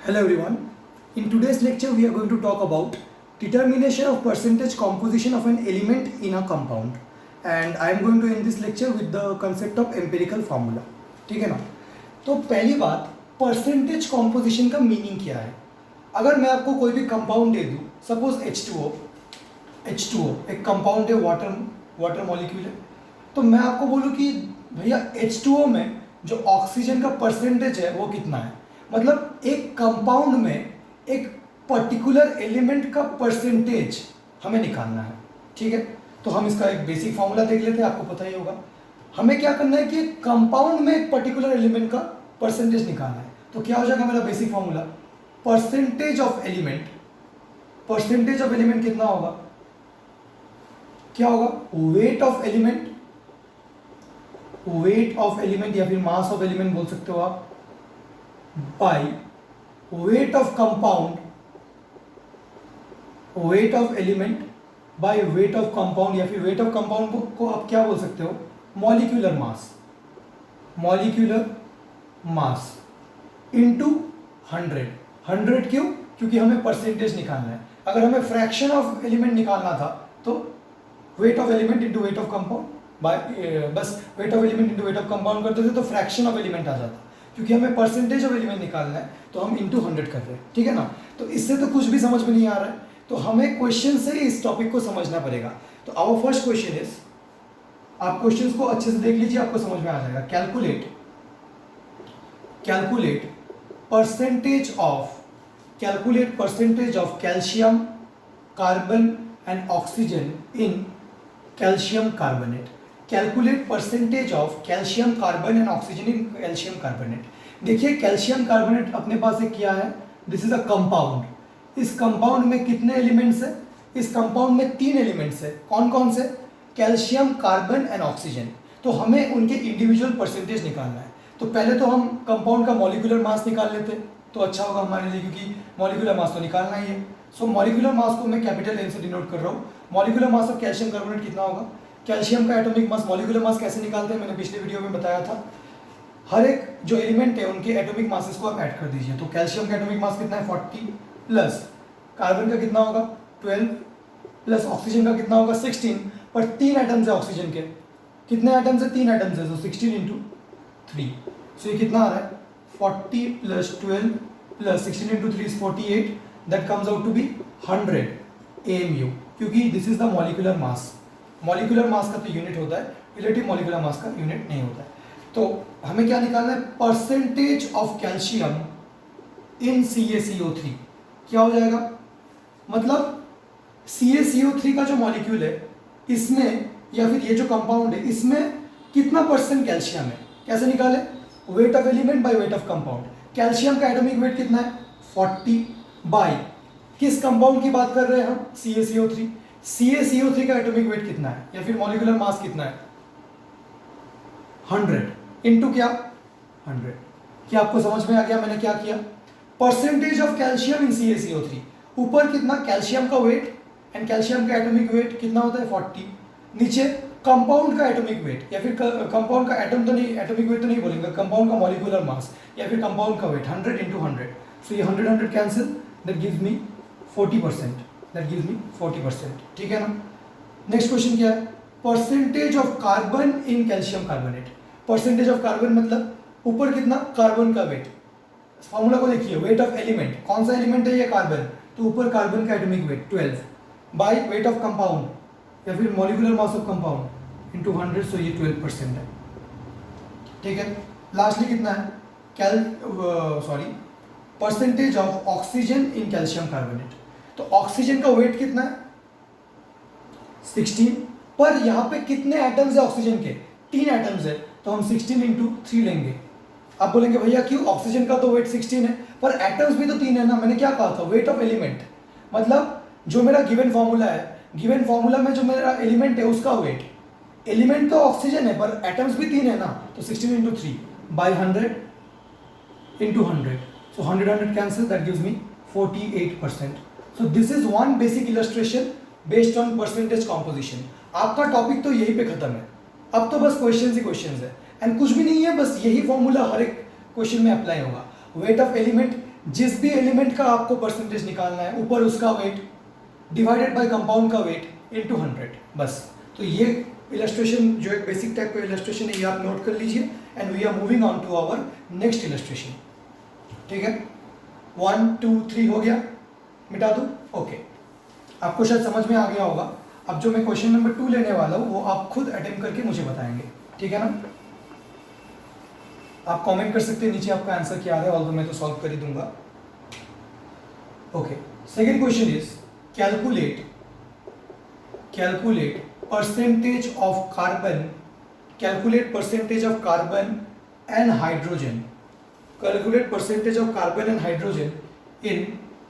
Hello everyone. In today's lecture we are going to talk about determination of percentage composition of an element in a compound, and I am going to end this lecture with the concept of empirical formula. ठीक है ना? तो पहली बात, percentage composition का meaning क्या है? अगर मैं आपको कोई भी कंपाउंड दे दूँ, सपोज H2O एक कंपाउंड है, वाटर मॉलिक्यूल है, तो मैं आपको बोलूँ कि भैया H2O में जो ऑक्सीजन का परसेंटेज है वो कितना है, मतलब एक कंपाउंड में एक पर्टिकुलर एलिमेंट का परसेंटेज हमें निकालना है. ठीक है, तो हम इसका एक बेसिक फॉर्मूला देख लेते हैं, आपको पता ही होगा. हमें क्या करना है कि कंपाउंड में एक पर्टिकुलर एलिमेंट का परसेंटेज निकालना है. तो क्या हो जाएगा मेरा basic formula, percentage of element कितना होगा, क्या होगा, वेट ऑफ एलिमेंट या फिर मास ऑफ एलिमेंट बोल सकते हो आप, by weight of compound, wait of element by weight of compound, या फिर वेट ऑफ कंपाउंड को आप क्या बोल सकते हो, मॉलिक्यूलर मास इनटू 100 क्यों, क्योंकि हमें परसेंटेज निकालना है. अगर हमें फ्रैक्शन ऑफ एलिमेंट निकालना था तो weight of element into weight of compound by बस weight of element into weight of compound करते थे तो फ्रैक्शन ऑफ एलिमेंट आ जाता. क्योंकि हमें परसेंटेज ऑफ एलिमेंट निकालना है तो हम इनटू 100 कर रहे हैं. ठीक है ना, तो इससे तो कुछ भी समझ में नहीं आ रहा है, तो हमें क्वेश्चन से इस टॉपिक को समझना पड़ेगा. तो आवर फर्स्ट क्वेश्चन इज, आप क्वेश्चंस को अच्छे से देख लीजिए, आपको समझ में आ जाएगा. Calculate percentage of calcium, carbon and oxygen in calcium carbonate. Calculate percentage of calcium, carbon and oxygen in calcium carbonate. देखिए कैल्शियम कार्बोनेट अपने पास एक क्या है, दिस इज अ कंपाउंड. इस कंपाउंड में कितने एलिमेंट्स है, इस कंपाउंड में 3 एलिमेंट्स है. कौन कौन से, कैल्शियम, कार्बन एंड ऑक्सीजन. तो हमें उनके इंडिविजुअल परसेंटेज निकालना है. तो पहले तो हम कंपाउंड का मॉलिक्यूलर मास निकाल लेते तो अच्छा होगा हमारे लिए, क्योंकि मॉलिक्यूलर मास तो निकालना ही है. सो मॉलिक्यूलर मास को मैं कैपिटल एन से डिनोट कर रहा हूँ. Molecular mass of calcium carbonate कितना होगा, कैल्शियम का एटॉमिक मास, मॉलिक्यूलर मास कैसे निकालते हैं मैंने पिछले वीडियो में बताया था. हर एक जो एलिमेंट है उनके एटॉमिक मासेस को आप ऐड कर दीजिए. तो कैल्शियम का एटॉमिक मास कितना है 40 प्लस कार्बन का कितना होगा 12 प्लस ऑक्सीजन का कितना होगा 16. पर 3 एटम्स है ऑक्सीजन के, कितने एटम्स है, 3 एटम्स है, तो 16 इंटू 3. सो ये कितना आ रहा है 40 plus 12 plus 16 into 3 is 48. That comes out to be 100 AMU, क्योंकि this is the molecular mass. Molecular mass का तो यूनिट होता है, रिलेटिव मॉलिक्यूलर मास का यूनिट नहीं होता है. तो हमें क्या निकालना है, percentage of calcium in CaCO3. क्या हो जाएगा, मतलब CaCO3 का जो मॉलिक्यूल है इसमें, या फिर ये जो कंपाउंड है इसमें कितना परसेंट कैल्शियम है, कैसे निकाले, wait of element by weight of compound. Calcium का एटॉमिक वेट कितना है 40 बाय, किस कंपाउंड की बात कर रहे हैं हम, CaCO3. CaCO3 का एटॉमिक वेट कितना है, या फिर मॉलिक्यूलर मास कितना है 100 इंटू क्या 100. क्या आपको समझ में आ गया मैंने क्या किया, percentage of calcium in CaCO3. ऊपर कितना कैल्शियम का वेट एंड कैल्शियम का एटॉमिक वेट कितना होता है 40. नीचे कंपाउंड का एटॉमिक वेट, या फिर कंपाउंड का एटम तो नहीं, एटॉमिक वेट तो नहीं बोलेंगे, कंपाउंड का मॉलिक्यूलर मास या फिर कंपाउंड का वेट 100 इंटू 100. सो ये 100 कैंसिल, दैट गिव्स मी 40%. ठीक है ना. नेक्स्ट क्वेश्चन क्या है, percentage of carbon in calcium carbonate. Percentage of carbon मतलब ऊपर कितना कार्बन का वेट, फॉर्मूला को देखिए, वेट ऑफ एलिमेंट, कौन सा एलिमेंट है ये कार्बन, तो ऊपर कार्बन का atomic weight 12 by weight of compound या फिर molecular mass of compound into 100. सो ये 12% है. ठीक है. लास्टली कितना है, percentage of oxygen in calcium carbonate. तो ऑक्सीजन का वेट कितना है 16, पर यहाँ पे कितने एटम्स है ऑक्सीजन के, 3 एटम्स है, तो हम 16 इंटू 3 लेंगे. आप बोलेंगे भैया क्यों, ऑक्सीजन का तो वेट 16 है पर एटम्स भी तो 3 है ना. मैंने क्या कहा था, वेट ऑफ एलिमेंट, मतलब जो मेरा गिवन फॉर्मूला है, गिवन फॉर्मूला में जो मेरा एलिमेंट है उसका वेट, एलिमेंट तो ऑक्सीजन है पर एटम्स भी 3 है ना, तो 16 into 3 by 100 into 100. So 100 cancel, that gives me 48%. So this is one basic illustration based on percentage composition. आपका टॉपिक तो यहीं पे खत्म है, अब तो बस क्वेश्चन ही क्वेश्चन है एंड कुछ भी नहीं है, बस यही फॉर्मूला हर एक क्वेश्चन में अप्लाई होगा. वेट ऑफ एलिमेंट जिस भी एलिमेंट का आपको परसेंटेज निकालना है, ऊपर उसका वेट डिवाइडेड बाय कंपाउंड का वेट इनटू 100, बस। तो ये इलस्ट्रेशन जो एक बेसिक टाइप का इलस्ट्रेशन है, ये आप नोट कर लीजिए and we are moving on to our next illustration. ठीक है, 1 2 3 हो गया, मिटा दूँ? ओके, आपको शायद समझ में आ गया होगा। अब जो मैं क्वेश्चन नंबर 2 लेने वाला हूँ वो आप खुद अटेम्प्ट करके मुझे बताएंगे, ठीक है ना? आप कमेंट कर सकते हैं नीचे आपका आंसर क्या है, ऑल्दो मैं तो सॉल्व कर ही दूंगा। Okay, second question is calculate percentage of carbon, calculate percentage of carbon and hydrogen, calculate percentage of carbon and hydrogen in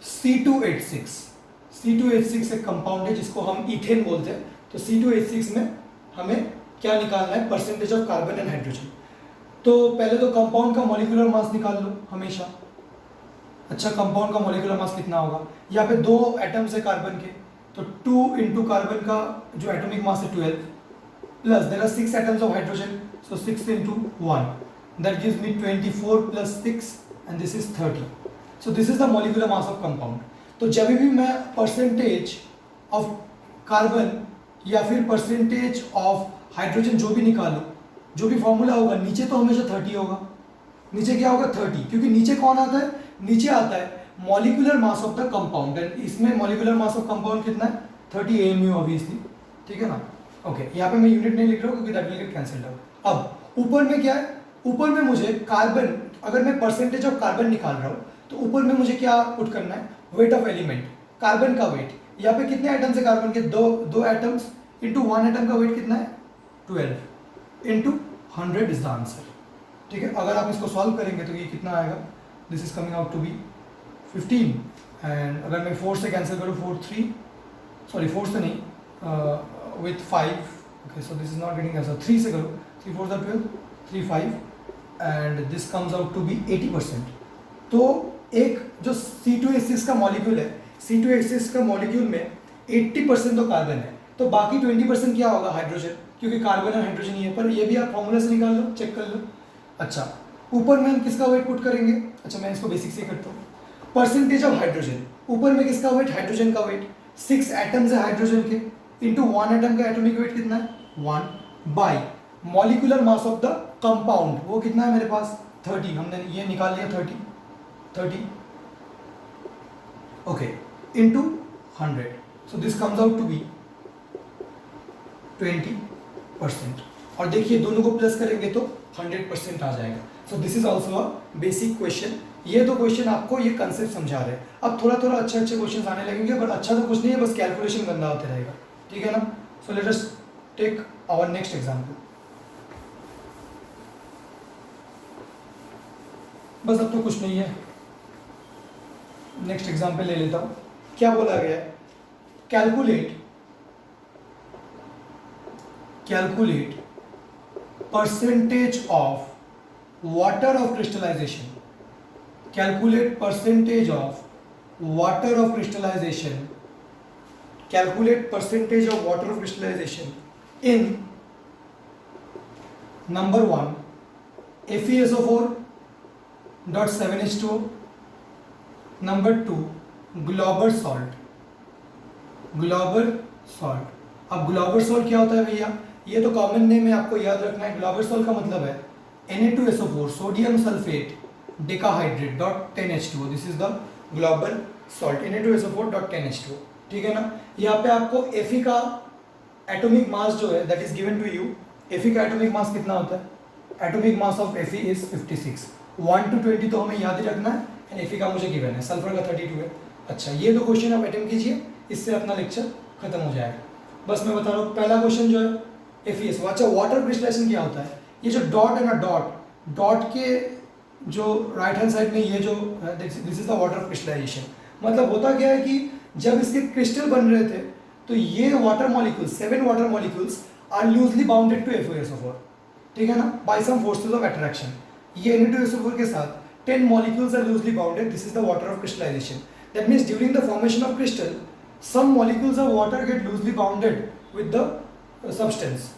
C2H6। C2H6 एक कंपाउंड है जिसको हम इथेन बोलते हैं। तो C2H6 में हमें क्या निकालना है? Percentage of carbon and hydrogen. तो पहले तो कंपाउंड का मॉलिक्यूलर मास निकाल लो हमेशा। अच्छा, कंपाउंड का मॉलिक्यूलर मास कितना होगा? यहाँ पे 2 एटम्स है कार्बन के, तो 2 इंटू कार्बन का जो एटॉमिक मास है 12, plus there are 6 atoms of hydrogen, so 6 into 1, that gives me 24 plus 6 and this is 30। So this is the molecular mass of compound. तो जब भी मैं परसेंटेज ऑफ कार्बन या फिर परसेंटेज ऑफ हाइड्रोजन जो भी निकालूं, जो भी फॉर्मूला होगा, नीचे तो हमेशा 30 होगा। नीचे क्या होगा? 30, क्योंकि नीचे कौन आता है? नीचे आता है molecular mass of the compound, and इसमें मॉलिक्यूलर मास ऑफ कंपाउंड कितना है? 30 AMU ऑब्वियसली, ठीक है ना? ओके, यहाँ पे मैं यूनिट नहीं लिख रहा हूँ क्योंकि that will get cancelled out. अब ऊपर में क्या है? ऊपर में मुझे कार्बन, अगर मैं परसेंटेज ऑफ कार्बन निकाल रहा हूँ तो ऊपर में मुझे क्या पुट करना है? वेट ऑफ एलिमेंट, कार्बन का वेट। यहाँ पे कितने एटम्स है कार्बन के? दो एटम्स इंटू 1 एटम का वेट कितना है? 12 इंटू 100 इज द आंसर। ठीक है, अगर आप इसको सॉल्व करेंगे तो ये कितना आएगा? This is coming out to be 15, and अगर मैं 4 से कैंसिल करूँ, 4 से नहीं, with 5, okay, so this is not getting answer. 3 से करूँ, 3 4 12, 3 5, and this comes out to be 80%। तो एक जो C2H6 का मॉलिक्यूल है, C2H6 का मॉलिक्यूल में 80% तो कार्बन है, तो बाकी 20% क्या होगा? हाइड्रोजन, क्योंकि कार्बन और हाइड्रोजन ही है। पर ये भी आप फॉर्मूला से निकाल लो, चेक कर लो। अच्छा, ऊपर में हम किसका वेट पुट करेंगे? अच्छा, मैं इसको बेसिक से करता हूँ। परसेंटेज ऑफ हाइड्रोजन, ऊपर में किसका वेट? हाइड्रोजन का वेट। 6 एटम्स है हाइड्रोजन के, इंटू 1 एटम का एटॉमिक वेट कितना है? 1, by molecular mass of the compound, वो कितना है मेरे पास? 30। हमने ये निकाल लिया, 30, okay, into 100, so this comes out to be 20%। और देखिए दोनों को प्लस करेंगे तो 100% आ जाएगा। सो this is also a basic question. ये दो क्वेश्चन आपको ये कंसेप्ट समझा रहे हैं। अब थोड़ा थोड़ा अच्छे क्वेश्चन आने लगेंगे, पर अच्छा तो कुछ नहीं है, बस कैलकुलेशन गंदा होते रहेगा, ठीक है ना? So let us take our next example. बस अब तो कुछ नहीं है, नेक्स्ट एग्जाम्पल ले लेता हूँ। क्या बोला गया है? Calculate percentage of water of crystallisation, calculate percentage of water of crystallisation, calculate percentage of water of crystallisation in number 1 FeSO4.7H2O, number 2 global salt. अब ग्लोबल सॉल्ट क्या होता है भैया? ये तो कॉमन नेम है, आपको याद रखना है। ग्लोबल सॉल्ट का मतलब है Na2SO4 sodium sulphate decahydrate dot 10H2O, this is the global salt, Na2SO4.10H2O, ठीक है ना? यहाँ पे आपको Fe का एटॉमिक मास जो है that is given to you. Fe का एटॉमिक मास कितना होता है? Atomic mass of Fe is 56। 1 to 20 तो हमें याद ही रखना है, एंड Fe का मुझे गिवन है, सल्फर का 32 है। अच्छा, ये दो क्वेश्चन आप अटेम्प्ट कीजिए, इससे अपना लेक्चर खत्म हो जाएगा। बस मैं बता रहा हूँ, पहला क्वेश्चन जो है FeSO। अच्छा, वाटर क्रिस्टलाइजेशन क्या होता है? ये जो डॉट है ना, डॉट के जो राइट हैंड साइड में ये जो this is the water crystallisation. मतलब होता क्या है कि जब इसके क्रिस्टल बन रहे थे तो ये water molecules, 7 water molecules are loosely bounded to FeSO4, ठीक है ना, by some forces of attraction. ये Na2SO4 के साथ 10 molecules are loosely bounded. This is the water of crystallization. That means during the formation of crystal, some molecules of water get loosely bounded with the substance,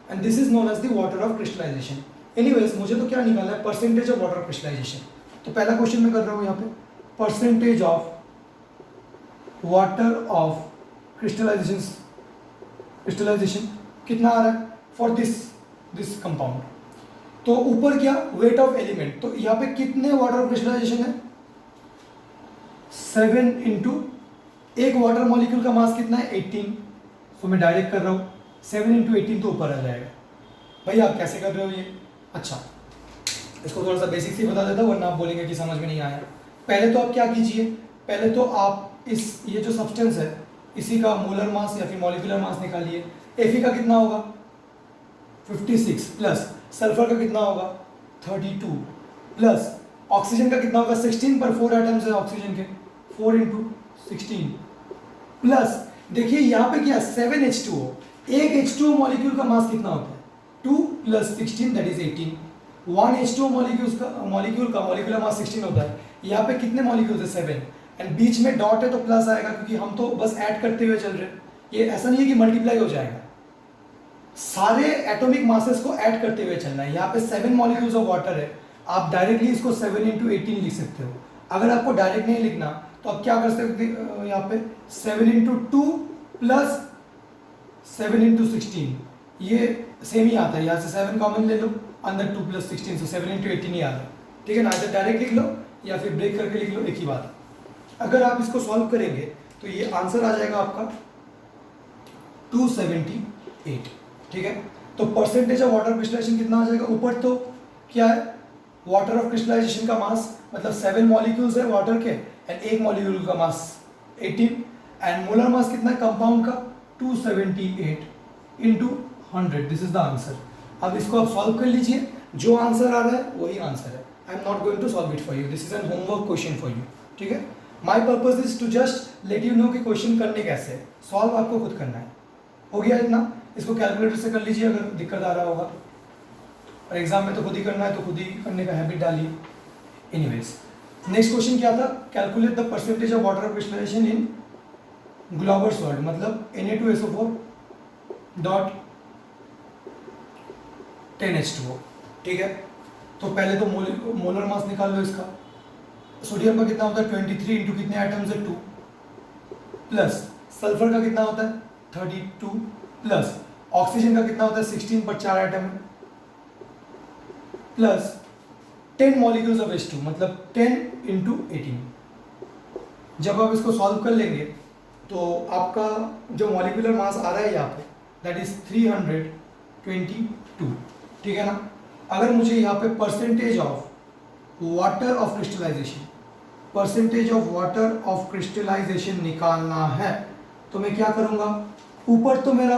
and this is known as the water of crystallization. Anyways, मुझे तो क्या निकालना है? Percentage of water crystallisation. तो पहला question मैं कर रहा हूँ यहाँ पे, percentage of water of crystallisation कितना आ रहा है फॉर दिस कंपाउंड। तो ऊपर क्या वेट ऑफ एलिमेंट, तो यहाँ पे कितने वाटर ऑफ क्रिस्टलाइजेशन है 7 इंटू एक वाटर मॉलिक्यूल का मास कितना है 18, तो मैं डायरेक्ट कर रहा हूँ 7 इंटू 18 तो ऊपर आ जाएगा। भाई आप कैसे कर रहे हो ये? अच्छा इसको थोड़ा सा बेसिक से बता देता हूँ वरना आप बोलेंगे कि समझ में नहीं आया। पहले तो आप क्या कीजिए, पहले तो आप ये जो सब्सटेंस है इसी का मोलर मास या फिर मॉलिक्यूलर मास निकालिए। Fe का कितना होगा 56 प्लस सल्फर का कितना होगा 32 प्लस ऑक्सीजन का कितना होगा 16 पर 4 एटम्स है ऑक्सीजन के 4 इंटू 16 प्लस देखिए यहाँ पे क्या 7H2O, एक H2O मॉलिक्यूल का मास कितना होता है 2 plus 16 that is 18। 1 H2O molecule का मॉलिक्यूलर मास 16 होता है। यहाँ पे कितने मॉलिक्यूल्स है 7 एंड बीच में डॉट है तो प्लस आएगा क्योंकि हम तो बस ऐड करते हुए चल रहे हैं। ये ऐसा नहीं है कि मल्टीप्लाई हो जाएगा, सारे एटॉमिक मासेस को ऐड करते हुए चलना है। यहाँ पे 7 मॉलिक्यूल्स ऑफ वाटर है, आप डायरेक्टली इसको 7 इंटू 18 लिख सकते हो। अगर आपको डायरेक्ट नहीं लिखना तो आप क्या कर सकते हो, यहाँ पे 7 इंटू 2 प्लस 7 इंटू 16 ये सेम ही आता है, यहाँ से 7 कॉमन ले लो अंदर 2 प्लस 16 so 7 इंटू 18 ही आ रहा है। ठीक है ना, इधर डायरेक्ट लिख लो या फिर ब्रेक करके लिख लो, एक ही बात। अगर आप इसको सॉल्व करेंगे तो ये आंसर आ जाएगा आपका 278। ठीक है, तो परसेंटेज ऑफ वाटर क्रिस्टलाइजेशन कितना आ जाएगा, ऊपर तो क्या है वाटर ऑफ क्रिस्टलाइजेशन का मास मतलब 7 मॉलिक्यूल्स है वाटर के एंड एक मॉलिक्यूल का मास 18 एंड मोलर मास कितना है कंपाउंड का 278 into 100, this is the answer. अब इसको आप सॉल्व कर लीजिए, जो आंसर आ रहा है वही आंसर है। I am not going to solve it for you, this is an homework question for you. ठीक है, my purpose is to just let you know कि क्वेश्चन करने कैसे, सॉल्व आपको खुद करना है। हो गया इतना, इसको कैलकुलेटर से कर लीजिए अगर दिक्कत आ रहा होगा, और एग्जाम में तो खुद ही करना है तो खुद ही करने का हैबिट डालिए। एनीवेज नेक्स्ट क्वेश्चन क्या था, calculate the percentage of water crystallisation in global salt मतलब Na2SO4 डॉट 10H2O। ठीक है, तो पहले तो मोलर मास निकाल लो इसका। सोडियम का कितना होता है 23 इंटू कितने आइटम्स है 2 प्लस सल्फर का कितना होता है 32 प्लस ऑक्सीजन का कितना होता है 16 पर 4 आइटम है प्लस 10 मॉलिक्यूल्स ऑफ H2 मतलब 10 इंटू 18। जब आप इसको सॉल्व कर लेंगे तो आपका जो मॉलिक्यूलर मास आ रहा है यहाँ पे दैट इज 322। ठीक है ना, अगर मुझे यहाँ पे percentage of water of crystallisation निकालना है तो मैं क्या करूँगा, ऊपर तो मेरा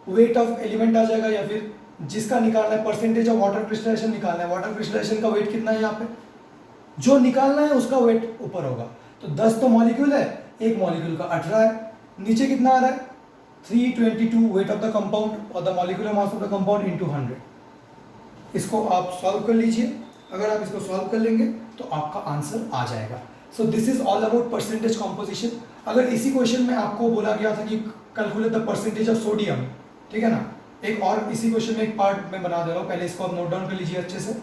वेट ऑफ एलिमेंट आ जाएगा या फिर जिसका निकालना है परसेंटेज ऑफ वाटर क्रिस्टलाइजेशन निकालना है, वाटर क्रिस्टलाइजेशन का वेट कितना है यहाँ पे जो निकालना है उसका वेट ऊपर होगा। तो 10 तो मॉलिक्यूल है, एक मॉलिक्यूल का 18 है, नीचे कितना आ रहा है 322 वेट ऑफ द कंपाउंड और the molecular mass of the compound into 100। इसको आप सॉल्व कर लीजिए, अगर आप इसको सॉल्व कर लेंगे तो आपका आंसर आ जाएगा। सो this is all about percentage composition. अगर इसी क्वेश्चन में आपको बोला गया था कि calculate the percentage of sodium, ठीक है ना, एक और इसी क्वेश्चन में एक पार्ट में बना दे रहा हूँ, पहले इसको आप नोट डाउन कर लीजिए अच्छे से।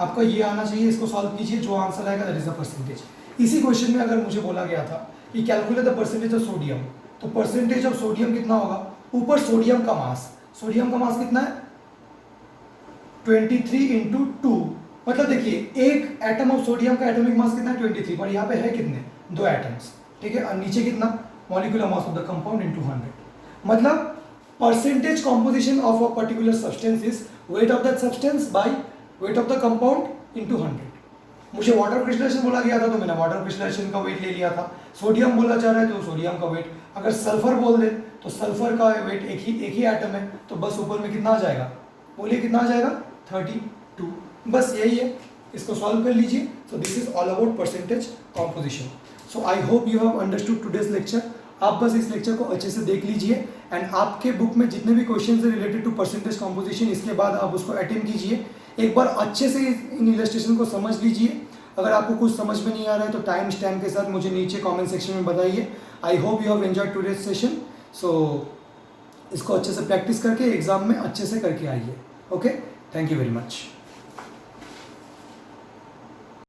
आपका ये आना चाहिए, इसको सॉल्व कीजिए, जो आंसर आएगा दैट इज द परसेंटेज। इसी क्वेश्चन में अगर मुझे बोला गया था कि calculate the percentage of sodium, तो परसेंटेज ऑफ सोडियम कितना होगा, ऊपर सोडियम का मास कितना है 23 इंटू 2 मतलब देखिए एक एटम ऑफ सोडियम का एटॉमिक मास कितना है 23 पर यहाँ पे है कितने 2 एटम्स। ठीक है, और नीचे कितना molecular mass of the compound into 100 मतलब percentage composition of a particular substance is weight of that substance by weight of the compound into 100। मुझे वाटर क्रिस्टलाइजेशन बोला गया था तो मैंने वाटर क्रिस्टलाइजेशन का वेट ले लिया था, सोडियम बोला जा रहा है तो सोडियम का वेट, अगर सल्फर बोल दे तो सल्फर का वेट एक ही एटम है तो बस ऊपर में कितना आ जाएगा, बोलिए कितना आ जाएगा 32। बस यही है, इसको सॉल्व कर लीजिए। सो this is all about percentage composition. So I hope you have understood today's lecture. आप बस इस लेक्चर को अच्छे से देख लीजिए एंड आपके बुक में जितने भी क्वेश्चन है रिलेटेड टू परसेंटेज कॉम्पोजिशन, इसके बाद आप उसको अटेम्प्ट कीजिए, एक बार अच्छे से इन इलस्ट्रेशन को समझ लीजिए। अगर आपको कुछ समझ में नहीं आ रहा है तो टाइम स्टैम्प के साथ मुझे नीचे कमेंट सेक्शन में बताइए। I hope you have enjoyed today's session. So इसको अच्छे से प्रैक्टिस करके एग्जाम में अच्छे से करके आइए। Okay, thank you very much.